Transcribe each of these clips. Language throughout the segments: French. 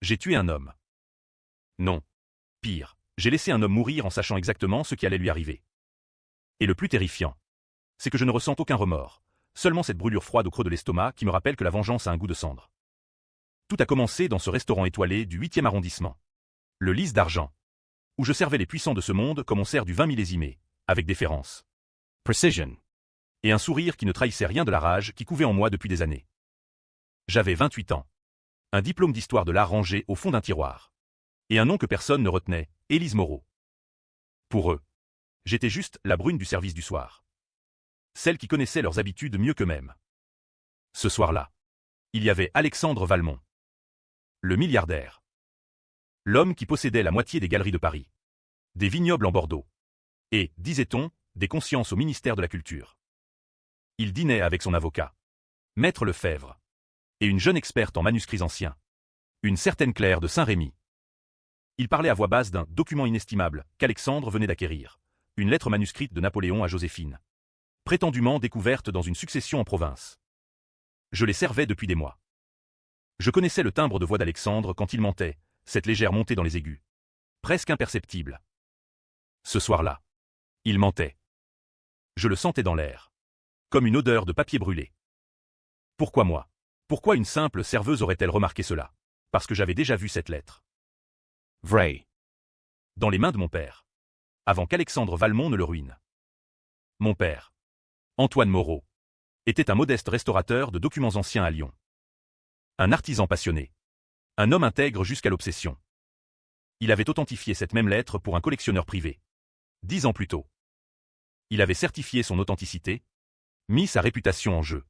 J'ai tué un homme. Non. Pire, j'ai laissé un homme mourir en sachant exactement ce qui allait lui arriver. Et le plus terrifiant, c'est que je ne ressens aucun remords, seulement cette brûlure froide au creux de l'estomac qui me rappelle que la vengeance a un goût de cendre. Tout a commencé dans ce restaurant étoilé du 8e arrondissement. Le Lys d'Argent, où je servais les puissants de ce monde comme on sert du vin millésimé, avec déférence, precision, et un sourire qui ne trahissait rien de la rage qui couvait en moi depuis des années. J'avais 28 ans, un diplôme d'histoire de l'art rangé au fond d'un tiroir, et un nom que personne ne retenait, Élise Moreau. Pour eux, j'étais juste la brune du service du soir. Celle qui connaissait leurs habitudes mieux qu'eux-mêmes. Ce soir-là, il y avait Alexandre Valmont, le milliardaire. L'homme qui possédait la moitié des galeries de Paris, des vignobles en Bordeaux, et, disait-on, des consciences au ministère de la Culture. Il dînait avec son avocat, Maître Lefebvre, et une jeune experte en manuscrits anciens, une certaine Claire de Saint-Rémy. Il parlait à voix basse d'un document inestimable qu'Alexandre venait d'acquérir, une lettre manuscrite de Napoléon à Joséphine, prétendument découverte dans une succession en province. Je les servais depuis des mois. Je connaissais le timbre de voix d'Alexandre quand il mentait, cette légère montée dans les aigus, presque imperceptible. Ce soir-là, il mentait. Je le sentais dans l'air, comme une odeur de papier brûlé. Pourquoi moi? Pourquoi une simple serveuse aurait-elle remarqué cela? Parce que j'avais déjà vu cette lettre. Vrai. Dans les mains de mon père. Avant qu'Alexandre Valmont ne le ruine. Mon père, Antoine Moreau, était un modeste restaurateur de documents anciens à Lyon. Un artisan passionné. Un homme intègre jusqu'à l'obsession. Il avait authentifié cette même lettre pour un collectionneur privé. 10 ans plus tôt. Il avait certifié son authenticité, mis sa réputation en jeu.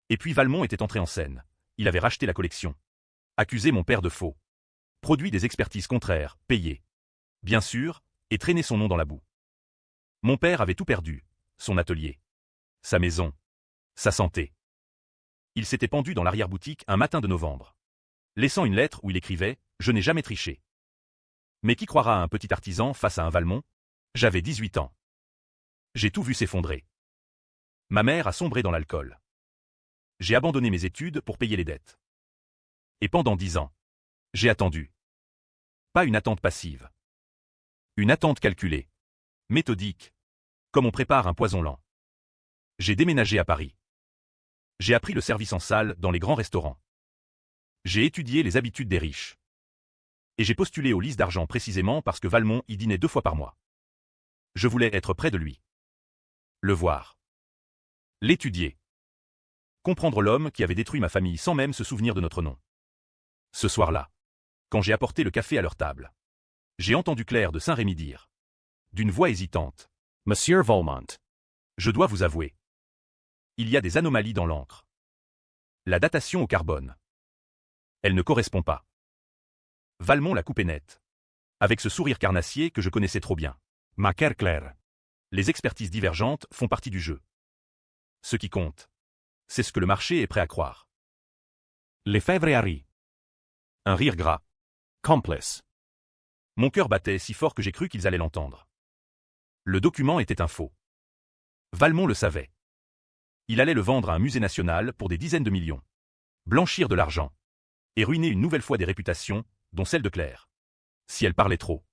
Et puis Valmont était entré en scène. Il avait racheté la collection. Accusé mon père de faux. Produit des expertises contraires, payé. Bien sûr, et traîné son nom dans la boue. Mon père avait tout perdu. Son atelier. Sa maison. Sa santé. Il s'était pendu dans l'arrière-boutique un matin de novembre, laissant une lettre où il écrivait « Je n'ai jamais triché ». Mais qui croira à un petit artisan face à un Valmont? J'avais 18 ans. J'ai tout vu s'effondrer. Ma mère a sombré dans l'alcool. J'ai abandonné mes études pour payer les dettes. Et pendant 10 ans, j'ai attendu. Pas une attente passive. Une attente calculée. Méthodique. Comme on prépare un poison lent. J'ai déménagé à Paris. J'ai appris le service en salle dans les grands restaurants. J'ai étudié les habitudes des riches. Et j'ai postulé au Lys d'Argent précisément parce que Valmont y dînait 2 fois par mois. Je voulais être près de lui. Le voir. L'étudier. Comprendre l'homme qui avait détruit ma famille sans même se souvenir de notre nom. Ce soir-là, quand j'ai apporté le café à leur table, j'ai entendu Claire de Saint-Rémy dire, d'une voix hésitante, « Monsieur Valmont, je dois vous avouer. Il y a des anomalies dans l'encre. La datation au carbone. Elle ne correspond pas. » Valmont l'a coupé net. Avec ce sourire carnassier que je connaissais trop bien. Ma chère Claire. Les expertises divergentes font partie du jeu. Ce qui compte, c'est ce que le marché est prêt à croire. Lefebvre a ri. Un rire gras. Complice. Mon cœur battait si fort que j'ai cru qu'ils allaient l'entendre. Le document était un faux. Valmont le savait. Il allait le vendre à un musée national pour des dizaines de millions. Blanchir de l'argent. Et ruiner une nouvelle fois des réputations, dont celle de Claire. Si elle parlait trop.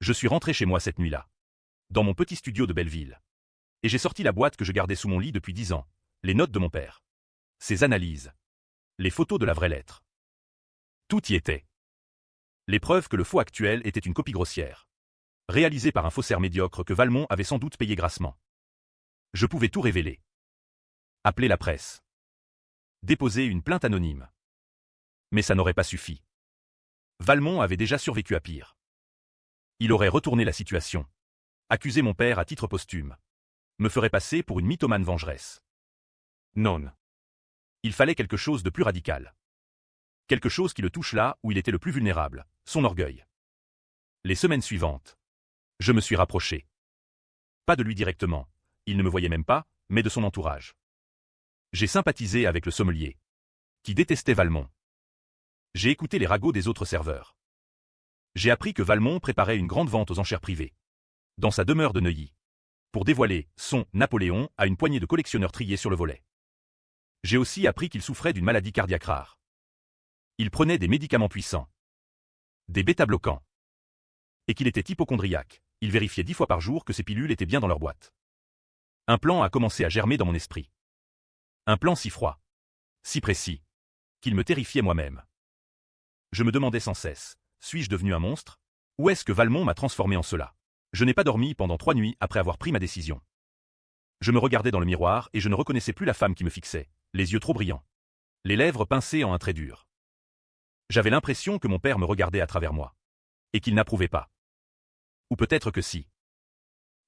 Je suis rentré chez moi cette nuit-là. Dans mon petit studio de Belleville. Et j'ai sorti la boîte que je gardais sous mon lit depuis 10 ans. Les notes de mon père. Ses analyses. Les photos de la vraie lettre. Tout y était. Les preuves que le faux actuel était une copie grossière. Réalisée par un faussaire médiocre que Valmont avait sans doute payé grassement. Je pouvais tout révéler. Appeler la presse. Déposer une plainte anonyme. Mais ça n'aurait pas suffi. Valmont avait déjà survécu à pire. Il aurait retourné la situation. Accusé mon père à titre posthume. Me ferait passer pour une mythomane vengeresse. Non. Il fallait quelque chose de plus radical. Quelque chose qui le touche là où il était le plus vulnérable, son orgueil. Les semaines suivantes, je me suis rapproché. Pas de lui directement, il ne me voyait même pas, mais de son entourage. J'ai sympathisé avec le sommelier, qui détestait Valmont. J'ai écouté les ragots des autres serveurs. J'ai appris que Valmont préparait une grande vente aux enchères privées, dans sa demeure de Neuilly, pour dévoiler son Napoléon à une poignée de collectionneurs triés sur le volet. J'ai aussi appris qu'il souffrait d'une maladie cardiaque rare. Il prenait des médicaments puissants. Des bêta-bloquants. Et qu'il était hypocondriaque. Il vérifiait 10 fois par jour que ses pilules étaient bien dans leur boîte. Un plan a commencé à germer dans mon esprit. Un plan si froid, si précis, qu'il me terrifiait moi-même. Je me demandais sans cesse, suis-je devenu un monstre? Ou est-ce que Valmont m'a transformé en cela? Je n'ai pas dormi pendant 3 nuits après avoir pris ma décision. Je me regardais dans le miroir et je ne reconnaissais plus la femme qui me fixait, les yeux trop brillants. Les lèvres pincées en un trait dur. J'avais l'impression que mon père me regardait à travers moi. Et qu'il n'approuvait pas. Ou peut-être que si.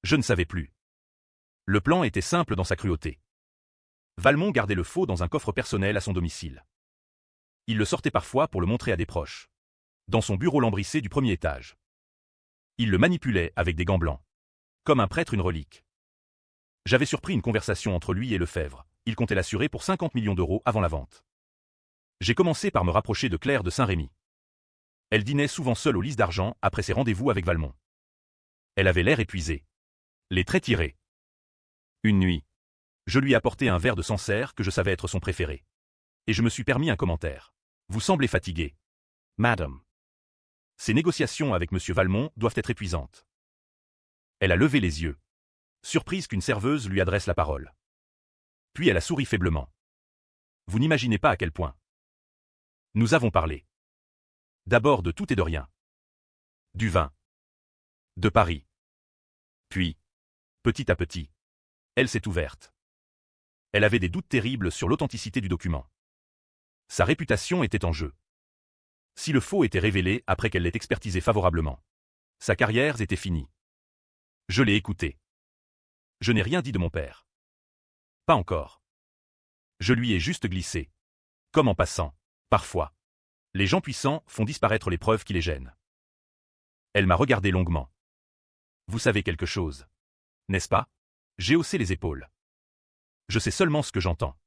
Je ne savais plus. Le plan était simple dans sa cruauté. Valmont gardait le faux dans un coffre personnel à son domicile. Il le sortait parfois pour le montrer à des proches. Dans son bureau lambrissé du premier étage. Il le manipulait avec des gants blancs. Comme un prêtre une relique. J'avais surpris une conversation entre lui et Lefebvre. Il comptait l'assurer pour 50 millions d'euros avant la vente. J'ai commencé par me rapprocher de Claire de Saint-Rémy. Elle dînait souvent seule au Lys d'Argent après ses rendez-vous avec Valmont. Elle avait l'air épuisée. Les traits tirés. Une nuit, je lui ai apporté un verre de Sancerre que je savais être son préféré. Et je me suis permis un commentaire. Vous semblez fatigué. Madame. Ces négociations avec M. Valmont doivent être épuisantes. Elle a levé les yeux. Surprise qu'une serveuse lui adresse la parole. Puis elle a souri faiblement. Vous n'imaginez pas à quel point. Nous avons parlé. D'abord de tout et de rien. Du vin. De Paris. Puis, petit à petit, elle s'est ouverte. Elle avait des doutes terribles sur l'authenticité du document. Sa réputation était en jeu. Si le faux était révélé après qu'elle l'ait expertisé favorablement, sa carrière était finie. Je l'ai écoutée. Je n'ai rien dit de mon père. Pas encore. Je lui ai juste glissé. Comme en passant. Parfois. Les gens puissants font disparaître les preuves qui les gênent. Elle m'a regardé longuement. Vous savez quelque chose. N'est-ce pas? J'ai haussé les épaules. Je sais seulement ce que j'entends.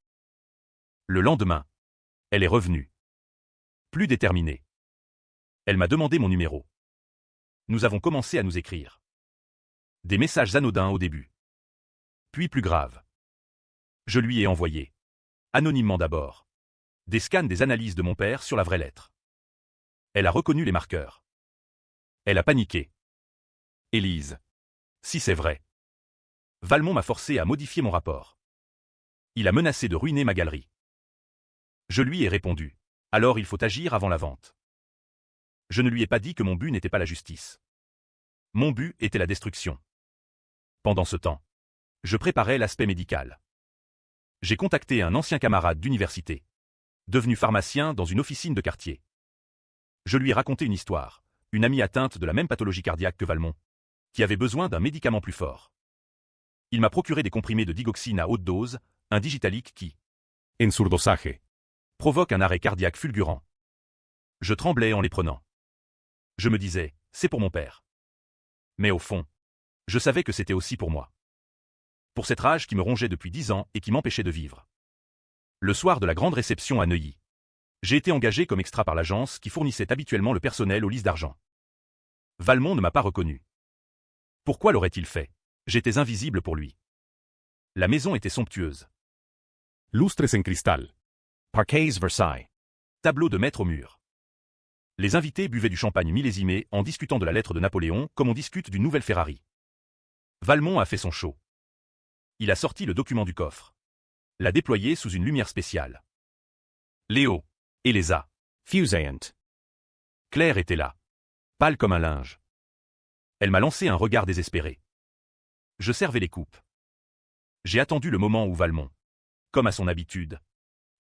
Le lendemain, elle est revenue. Plus déterminée. Elle m'a demandé mon numéro. Nous avons commencé à nous écrire. Des messages anodins au début. Puis plus graves. Je lui ai envoyé. Anonymement d'abord. Des scans des analyses de mon père sur la vraie lettre. Elle a reconnu les marqueurs. Elle a paniqué. Élise. Si c'est vrai. Valmont m'a forcé à modifier mon rapport. Il a menacé de ruiner ma galerie. Je lui ai répondu. Alors il faut agir avant la vente. Je ne lui ai pas dit que mon but n'était pas la justice. Mon but était la destruction. Pendant ce temps, je préparais l'aspect médical. J'ai contacté un ancien camarade d'université, devenu pharmacien dans une officine de quartier. Je lui ai raconté une histoire, une amie atteinte de la même pathologie cardiaque que Valmont, qui avait besoin d'un médicament plus fort. Il m'a procuré des comprimés de digoxine à haute dose, un digitalique qui, en surdosage, provoque un arrêt cardiaque fulgurant. Je tremblais en les prenant. Je me disais, c'est pour mon père. Mais au fond, je savais que c'était aussi pour moi. Pour cette rage qui me rongeait depuis 10 ans et qui m'empêchait de vivre. Le soir de la grande réception à Neuilly, j'ai été engagé comme extra par l'agence qui fournissait habituellement le personnel au Lys d'Argent. Valmont ne m'a pas reconnu. Pourquoi l'aurait-il fait? J'étais invisible pour lui. La maison était somptueuse. Lustres en cristal. Parquets Versailles. Tableau de maître au mur. Les invités buvaient du champagne millésimé en discutant de la lettre de Napoléon comme on discute d'une nouvelle Ferrari. Valmont a fait son show. Il a sorti le document du coffre. L'a déployé sous une lumière spéciale. Léo. Elisa. Fusant. Claire était là. Pâle comme un linge. Elle m'a lancé un regard désespéré. Je servais les coupes. J'ai attendu le moment où Valmont, comme à son habitude,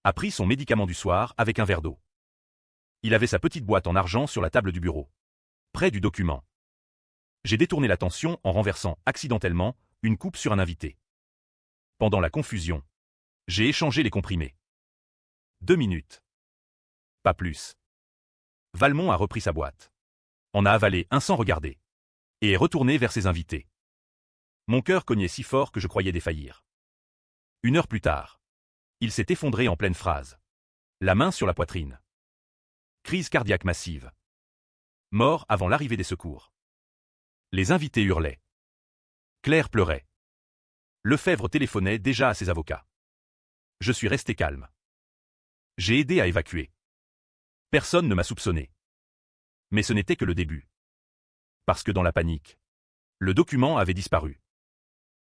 a pris son médicament du soir avec un verre d'eau. Il avait sa petite boîte en argent sur la table du bureau, près du document. J'ai détourné l'attention en renversant accidentellement une coupe sur un invité. Pendant la confusion, j'ai échangé les comprimés. 2 minutes. Pas plus. Valmont a repris sa boîte. En a avalé un sans regarder. Et est retourné vers ses invités. Mon cœur cognait si fort que je croyais défaillir. 1 heure plus tard, il s'est effondré en pleine phrase. La main sur la poitrine. Crise cardiaque massive. Mort avant l'arrivée des secours. Les invités hurlaient. Claire pleurait. Lefebvre téléphonait déjà à ses avocats. Je suis resté calme. J'ai aidé à évacuer. Personne ne m'a soupçonné. Mais ce n'était que le début. Parce que dans la panique, le document avait disparu.